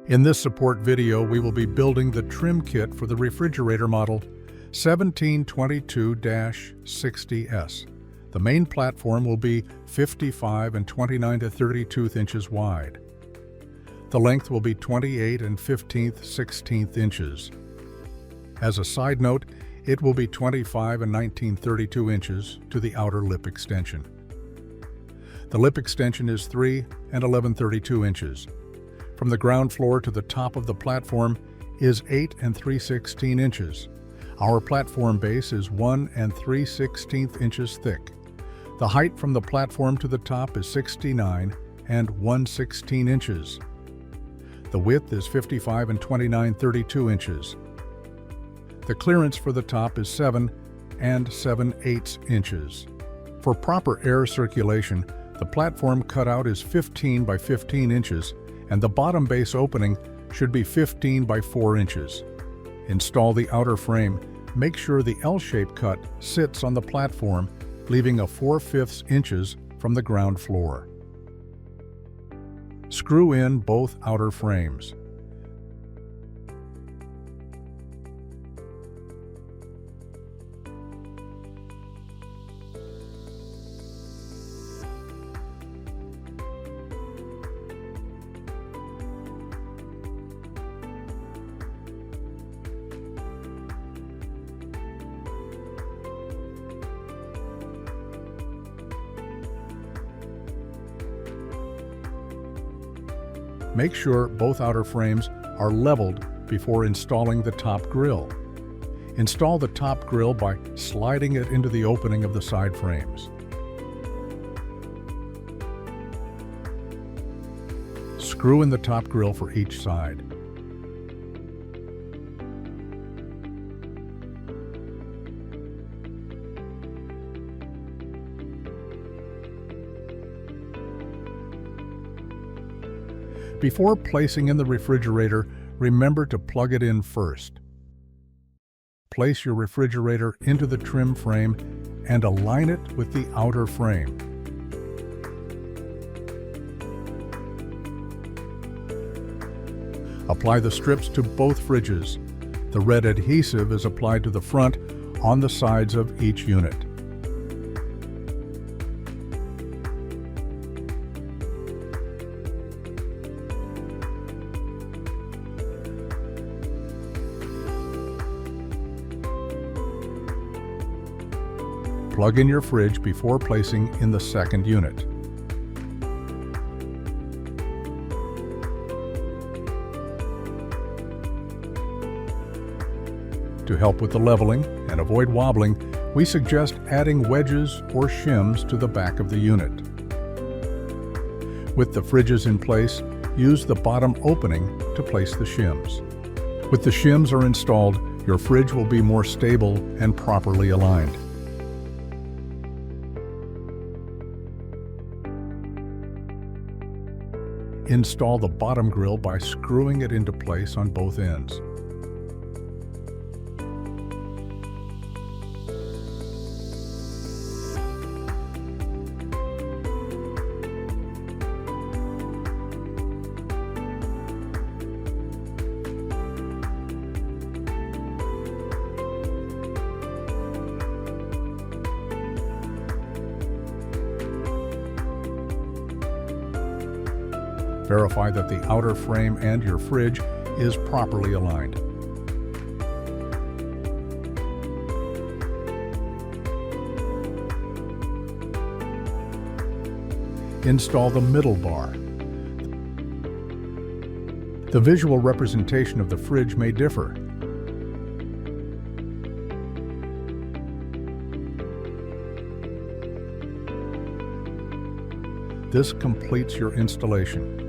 In this support video, we will be building the trim kit for the refrigerator model 1722-60S. The main platform will be 55 and 29 to 32 inches wide. The length will be 28 and 15/16 inches. As a side note, it will be 25 and 19/32 inches to the outer lip extension. The lip extension is 3 and 11/32 inches. From the ground floor to the top of the platform is 8 and 3/16 inches. Our platform base is 1 and 3/16 inches thick. The height from the platform to the top is 69 and 1/16 inches. The width is 55 and 29/32 inches. The clearance for the top is 7 and 7/8 inches. For proper air circulation, the platform cutout is 15 by 15 inches and the bottom base opening should be 15 by 4 inches. Install the outer frame. Make sure the L-shaped cut sits on the platform, leaving a 4/5 inches from the ground floor. Screw in both outer frames. Make sure both outer frames are leveled before installing the top grille. Install the top grille by sliding it into the opening of the side frames. Screw in the top grille for each side. Before placing in the refrigerator, remember to plug it in first. Place your refrigerator into the trim frame and align it with the outer frame. Apply the strips to both fridges. The red adhesive is applied to the front on the sides of each unit. Plug in your fridge before placing in the second unit. To help with the leveling and avoid wobbling, we suggest adding wedges or shims to the back of the unit. With the fridges in place, use the bottom opening to place the shims. With the shims are installed, your fridge will be more stable and properly aligned. Install the bottom grille by screwing it into place on both ends. Verify that the outer frame and your fridge is properly aligned. Install the middle bar. The visual representation of the fridge may differ. This completes your installation.